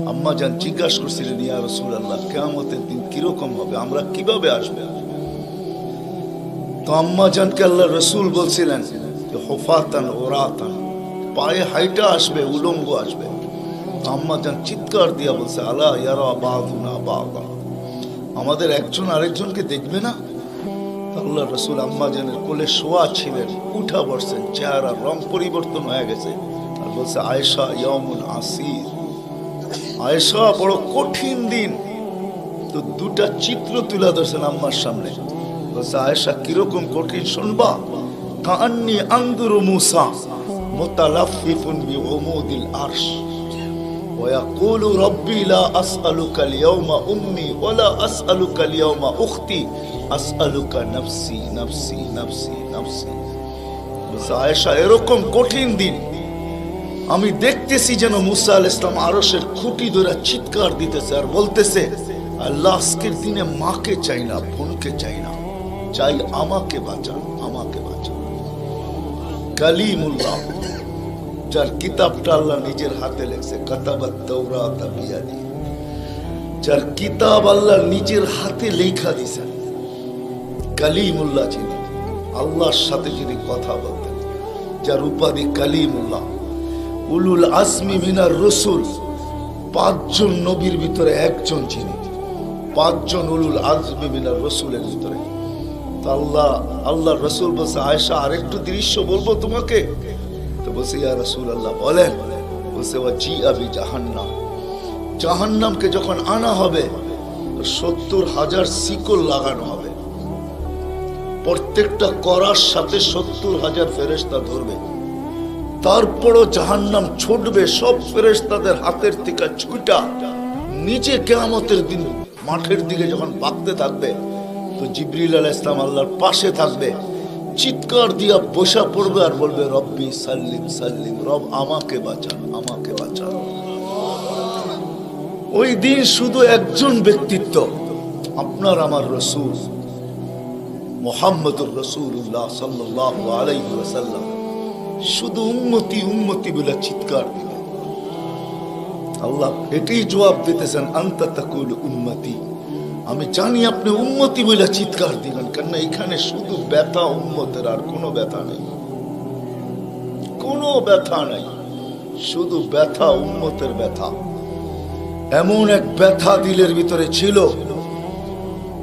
আম্মা জান জিজ্ঞাসা করছিলেন, ইয়া রাসূলুল্লাহ, কিয়ামতের দিন কিরকম হবে, আমরা কিভাবে আসবে? তো আম্মা জানকে আল্লাহ রসুল বলছিলেন যে হুফাতান ওরাতান, পায়ে হাইটা আসবে, উলঙ্গ আসবে। তো আম্মা জান চিৎকার দিয়া বলছে, আলা ইয়ারা বাদুনা বাদা, আমাদের একজন আরেকজনকে দেখবে না? আল্লাহ রসুল আম্মা জানের কোলে শোয়া ছিলেন, উঠা বসছেন, চেহারা রং পরিবর্তন হয়ে গেছে, আর বলছে, আয়েশা ইয়াউমুন আসির, আয়েশা বড় কঠিন দিন। তো দুটা চিত্র তুলে ধরছেন আম্মার সামনে, বলছে, আয়েশা কিরকম কঠিন শুনবা? কান্নি আনদুরু মুসা মুতালাফফিফুন বিউমুদিল আরশ ওয়া ইয়াকুলু রব্বি লা আসআলুকা আল-ইয়াওমা উম্মি ওয়া লা আসআলুকা আল-ইয়াওমা উখতি আসআলুকা নাফসি নাফসি নাফসি নাফসি। বলছে, আয়েশা এরকম কঠিন দিন আমি দেখতেছি যেন মুসা আলাইহিস সালাম আরশের খুঁটি ধরে চিৎকার দিতেছে আর বলতেছে, আল্লাহ আজকের দিনে মাকে চাই না, বোনকে চাই না, চাই আমাকে বাঁচান, আমাকে বাঁচান। কালিমুল্লাহ, যার কিতাবটা আল্লাহ নিজের হাতে লেখছে, কাতাবাত তাওরাত বিয়াদি, যার কিতাব আল্লাহ নিজের হাতে লেখা দিয়েছেন, কালিমুল্লাহ যিনি, আল্লাহর সাথে যিনি কথা বলতেন, যার উপাধি কালিমুল্লাহ, উলুল আজমি মিনার রসুল, 5 জন নবীর ভিতরে একজন যিনি, 5 জন উলুল আজমি মিনার রসুলের ভিতরে। আল্লাহ রসুল বলছে, আয়েশা আরেকটু দৃশ্য বলবো তোমাকে? তো বলছে, ইয়া রাসূলুল্লাহ বলেন। বলছে, ওয়াজিআ বিজাহান্নাম, জাহান্নামকে যখন আনা হবে 70,000 শিকল লাগানো হবে, প্রত্যেকটা করার সাথে 70,000 ফেরেশতা ধরবে, তারপরও জাহান্নাম ছুটবে সব ফেরেশতাদের হাতের থেকে ছুটা নিচে। কিয়ামতের দিন মাঠের দিকে যখন ভাগতে থাকবে, তো জিবরিল আলাইহিস সালাম আল্লাহর পাশে থাকবে, চিৎকার দিয়া বসা পড়বে আর বলবে, রব্বি সাল্লিম সাল্লিম, রব আমাকে বাঁচান, আমাকে বাঁচান। ওই দিন শুধু একজন ব্যক্তিত্ব, আপনার আমার রসূল মুহাম্মদুর রাসূলুল্লাহ সাল্লাল্লাহু আলাইহি ওয়াসাল্লাম শুধু উম্মতি উম্মতি বলে চিৎকার দিবে। আল্লাহ এটাই জবাব দিতেছেন, আনতা তাকুলু উম্মতি, আমি জানি আপনি উম্মতি বলে চিৎকার দিবেন, কেন এখানে শুধু ব্যথা উম্মতের, আর কোনো ব্যথা নেই, কোনো ব্যথা নাই, শুধু ব্যথা উম্মতের ব্যথা। এমন এক ব্যথা দিলের ভিতরে ছিল,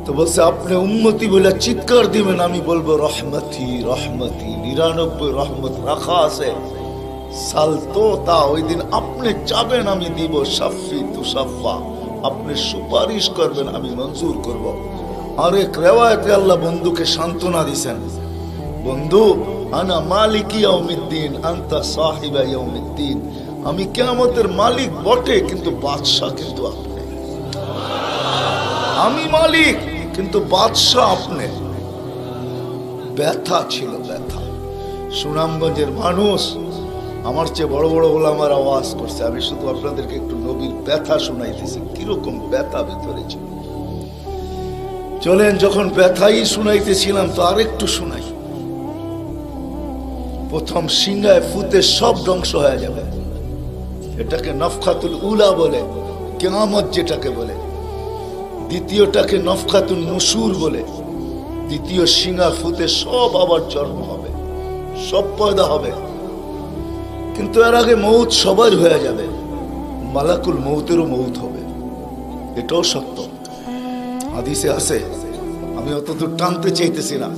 তো বলছে আপনি উম্মতি বলে চিৎকার দিবেন, আমি বলবো রহমতি রহমতি, 99 রহমত রাখা আছে, সালতো তা, ওই দিন আপনি চাবেন আমি দিব, শাফি তুসাফা, আপনি সুপারিশ করবেন আমি মঞ্জুর করব। আর এক রিওয়ায়াতে আল্লাহ বন্ধুকে সান্ত্বনা দিয়েছেন, বন্ধু আনা মালিকি ইয়াউমিদ্দিন আনতা সাহিবা ইয়াউমিদ্দিন, আমি কিয়ামতের মালিক বটে, কিন্তু বাদশা কিন্তু আপনি, আমি মালিক কিন্তু বাদশা আপনি। ব্যথা ছিল, ব্যথা। সুনামগঞ্জের মানুষ আমার চেয়ে বড় বড় ওলামার আওয়াজ করছে, আমি শুধু আপনাদেরকে একটু নবীর ব্যথা শুনাইতেছি, কিরকম ব্যথা ভিতরে ছিল। চলেন, যখন ব্যথাই শুনাইতেছিলাম তো আরেকটু শুনাই। প্রথম সিংহায় ফুতে সব ধ্বংস হয়ে যাবে, এটাকে নফখাতুল উলা বলে, কিয়ামত যেটাকে বলে। দ্বিতীয়টাকে নফখাতুন নুশুর বলে, দ্বিতীয় সিংহা ফুতে সব আবার জন্ম হবে, সব পয়দা হবে। কিন্তু এর আগে মৌত সবার হয়ে যাবে, মালাকুল মৌতেরও মৌত হবে, এটাও সত্য, হাদিসে আছে। আমি অতদূর টানতে চাইতেছি না।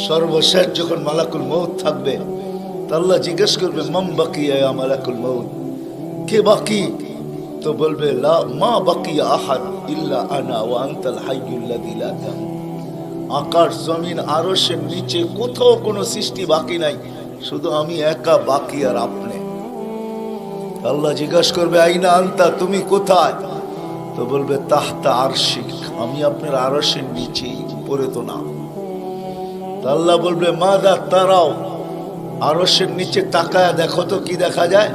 সর্বশেষ যখন মালাকুল মৌত থাকবে, তা আল্লাহ জিজ্ঞেস করবে, মাম বাকিয়া ইয়া মালাকুল মৌত, কে বাকি? তো বলবে, লা মা বাকিয়া আহাদ ইল্লা আনা ওয়া আনতাল হাইয়ুল লাযী লা তামুত। আকাশ জমিন আরশের নিচে কোথাও কোনো সৃষ্টি বাকি নাই, শুধু আমি একা বাকি আর আপনি। আল্লাহ জিজ্ঞাসা করবে, আইনা আনতা, তুমি কোথায়? তো বলবে, তাহতা আরশিক, আমি আপনার আরশের নিচে, উপরে তো না। আল্লাহ বলবে, মাদা তারাও, আরশের নিচে তাকায় দেখো তো কি দেখা যায়?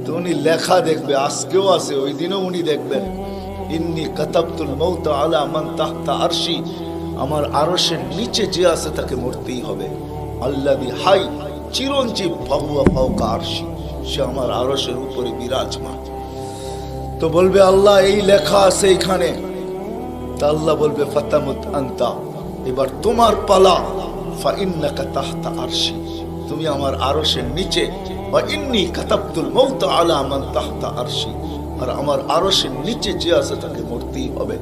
তো উনি লেখা দেখবে, আজকেও আছে, ওই দিনও উনি দেখবেন, ইন্নী কাতাবতুল মৌত আলা মান তাহতা আরশি, আমার আরশের নিচে যে আছে তাকে মরতেই হবে। আল্লাযী হাই চিরঞ্জীব ফাহুয়া ফাওকা আরশি, সে আমার আরশের উপরে বিরাজমান। তো বলবে আল্লাহ এই লেখা আছে এখানে, তা আল্লাহ বলবে ফাতামুত আনতা, এবার তোমার পালা। ফাইন্নাকা তাহতা আরশি, তুমি আমার আরশের নিচে। ওয়া ইন্নী কাতাবতুল মাউত আলা মান তাহতা আরশি, আর আমার আরশের নিচে যে আছে তাকে মরতেই হবে।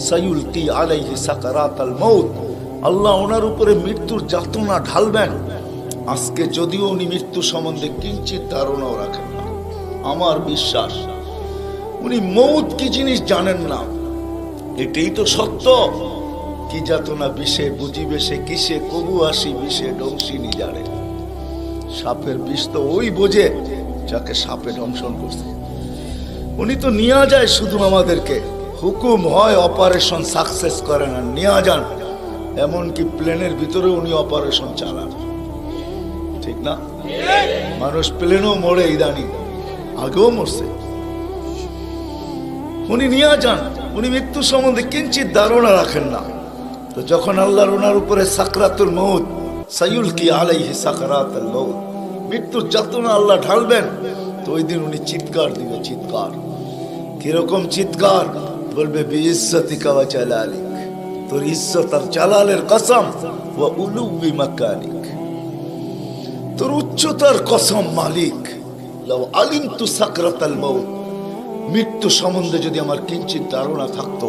সায়ুলকি আলাইহি সাকারাতাল মাউত, আল্লাহ ওনার উপরে মৃত্যুর যাতনা ঢালবেন। আজকে যদিও উনি মৃত্যু সম্বন্ধে কিঞ্চিত ধারণাও রাখেন না, আমার বিশ্বাস উনি মৌত কি জিনিস জানেন না, এটাই তো সত্য। কি যাতনা বিষে বুঝিবে সে কিসে, কবু আসি বিষে ডংসিনি জানে। সাপের বিষ তো ওই বোঝে যাকে সাপে দংশন করছে। উনি তো নিয়ে যায় শুধু আমাদেরকে, হুকুম হয় অপারেশন সাকসেস করে না, নিয়ে যান। এমনকি প্লেনের ভিতরে উনি অপারেশন চালান, ঠিক না? মানুষ প্লেনও মরে ইদানি, আগেও মরছে। উনি নিয়ে যান, উনি মৃত্যু সম্বন্ধে কিঞ্চিত ধারণা রাখেন না। তো যখন আল্লাহর ওনার উপরে সাকরাতুল মউত, সায়ুলকি আলাইহি সাকরাতুল মউত, মৃত্যুর যাতনা আল্লাহ ঢালবেন, তো ওই দিন উনি চিৎকার দিবে, চিৎকার। কিরকম চিৎকার? বলবে বিইজ্জতিকা ওয়া জালালিক, তোর ইজ্জত আর জালালের কসম, ওয়া উলুবি মাকানিক, তোর উচ্চতার কসম মালিক। লাউ আলিমতু সাকরাতাল মউত, মৃত্যু সম্বন্ধে যদি আমার কিঞ্চিত ধারণা থাকতো,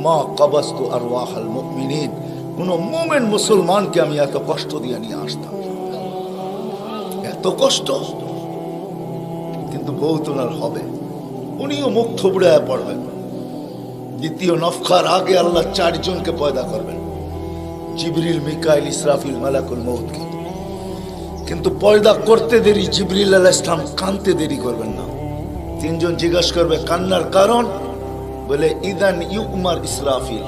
মা কাবাস্তু আরওয়াহাল মুমিনিন, কোন মুমিন মুসলমানকে আমি এত কষ্ট দিয়ে নিয়ে আসতাম, এত কষ্ট। কিন্তু বহুত ওনার হবে, উনিও মুখ থুবড়ায় পড়বেন। দ্বিতীয় নফখার আগে আল্লাহ 4 জনকে পয়দা করবেন, জিবরিল, মিকাইল, ইসরাফিল, মালাকুল মউতকে। কিন্তু পয়দা করতে দেরি, জিবরিল আলাইহিস সালাম কানতে দেরি করবেন না। 3 জন জিজ্ঞাসা করবে কান্নার কারণ, বলে ইদান ইউমার ইসরাফিল,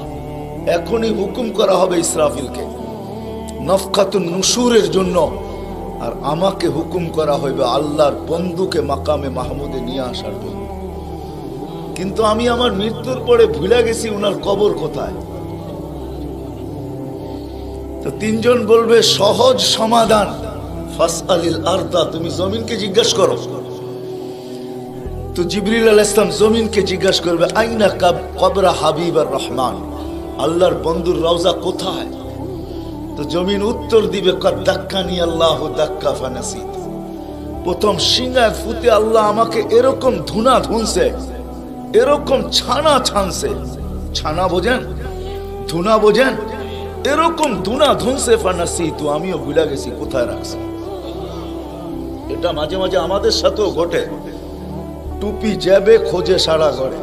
এখনই হুকুম করা হবে ইসরাফিলকে নফখাতুন নুশুরের জন্য, আর আমাকে হুকুম করা হইবে আল্লাহর বন্ধুকে মাকামে মাহমুদে নিয়ে আসার জন্য। কিন্তু আমি আমার মৃত্যুর পরে ভুলে গেছি উনার কবর কোথায়। তো 3 জন বলবে সহজ সমাধান, ফাসআলিল আরদা, তুমি জমিনকে জিজ্ঞাসা করো। তো জিবরিল আলাইহিস সালাম জমিনকে জিজ্ঞাসা করবে আইনা কবরা হাবিবার রহমান, আল্লাহর বন্ধুর রওজা কোথায়? তো জমিন উত্তর দিবে কাদ দাক্কানি আল্লাহু দাক্কা ফানাসিত, প্রথম সিংহায় ফুতে আল্লাহ আমাকে এরকম ধুনা ধুনছে, এরকম ছানা ছানছে। ছানা বোঝেন? ধুনা বোঝেন? এরকম ধুনা ধুনছে, ফানাসিত, আমিও ভুলে গেছি কোথায় রাখছি। এটা মাঝে মাঝে আমাদের সাথেও ঘটে। টুপি যাবে খোঁজে সারা ঘরে,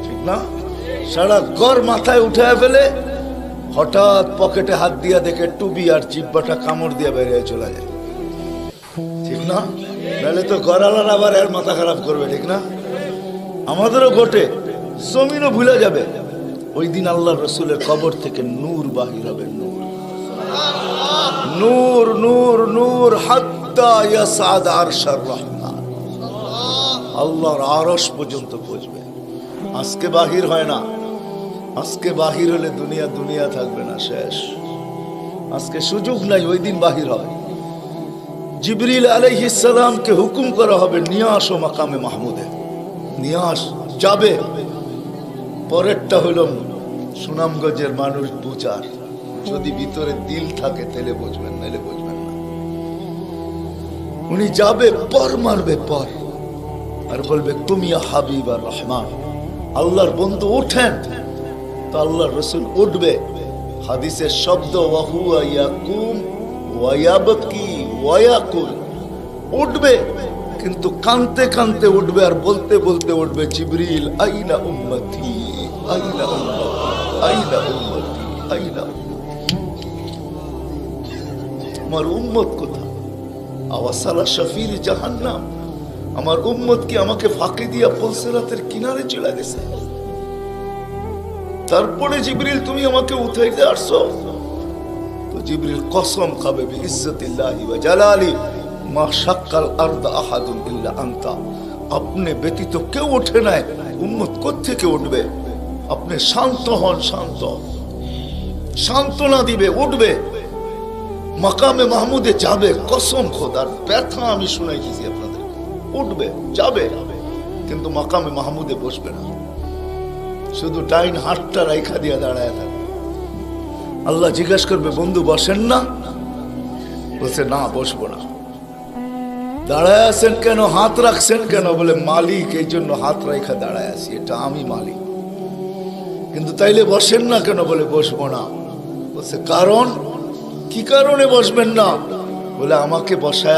ঠিক না? সারা ঘর মাথায় উঠে ফেলে, হঠাৎ পকেটে হাত দিয়া দেখে টুপি আর জিব্বাটা কামড় দিয়ে বেরিয়ে চলে যায়, ঠিক না? নাহলে তো ঘরালার আবার এর মাথা খারাপ করবে, ঠিক না? আমাদেরও ঘটে, জমিনও ভুলে যাবে। ওই দিন আল্লাহ রসুলের কবর থেকে নূর বাহির হবে, নূর, নূর, নূর, নূর, হাত্তা ইয়াসাদ আরশার রহমান, আল্লাহর আরশ পর্যন্ত পৌঁছবে। আজকে বাহির হয় না, আজকে বাহির হলে দুনিয়া দুনিয়া থাকবে না, শেষ। আজকে সুযোগ নাই, ওই দিন বাহির হবে। জিবরিল আলাইহিস সালামকে হুকুম করা হবে নিয়ে আসো মাকামে মাহমুদে, নিয়ে আস, যাবে। পরেরটা হইল সুনামগঞ্জের মানুষ বুঝার, যদি ভিতরে দিল থাকে তাহলে বুঝবেন, নাহলে বুঝবেন না। উনি যাবে, পর মারবে পর, আর বলবে তুমি হাবিব আর রহমান, আল্লাহর বন্ধু ওঠেন। তো আল্লাহর রসুল উঠবে, হাদিসের শব্দ ওয়াহুয়া ইয়াকুম ওয়া ইয়াবকি ওয়া ইয়াকুল, উঠবে কিন্তু কানতে কানতে উঠবে, আর বলতে বলতে উঠবে জিবরিল আইনা উম্মতি, আইনা উম্মতি, আইনা উম্মতি, আইনা আমার উম্মত কোথায়? আওয়াসালা শাফির জাহান্নাম, আমার উম্মত কি আমাকে ফাঁকি দিয়া পুলসিরাতের কিনারে চলে গেছে? তারপরে জিবরিল তুমি আমাকে উঠাইতে আসছো? তো জিবরিল কসম খাবে বিইজ্জতিল্লাহি ওয়া জালালি মা শাক্কাল আরদা আহাদুন ইল্লা আনতা, আপনি ব্যতীত কেউ ওঠে নাই, উম্মত কোত্থেকে উঠবে? আপনি শান্ত হন, শান্ত, সান্ত্বনা দিবে, উঠবে, মাকামে মাহমুদে যাবে। কসম খোদার, ব্যথা আমি শুনাইছি আপনাদের, উঠবে, যাবে। কিন্তু মাকামে মাহমুদে বসবে না, শুধু ডাইন হাতটা রাইখা দিয়া দাঁড়ায় থাকবে। আল্লাহ জিজ্ঞাসা করবে, বন্ধু বসেন না? বলছে, না বসবো না। দাঁড়ায় আছেন কেন, হাত রাখছেন কেন? বলে, মালিক এই জন্য হাত রাইখা দাঁড়ায় আছি, এটা আমি মালিক। কিন্তু তাইলে বসেন না কেন? বলে, বসবো না। বলছে, কারণ কি? কারণে বসবেন না? বলে, আমাকে বসায়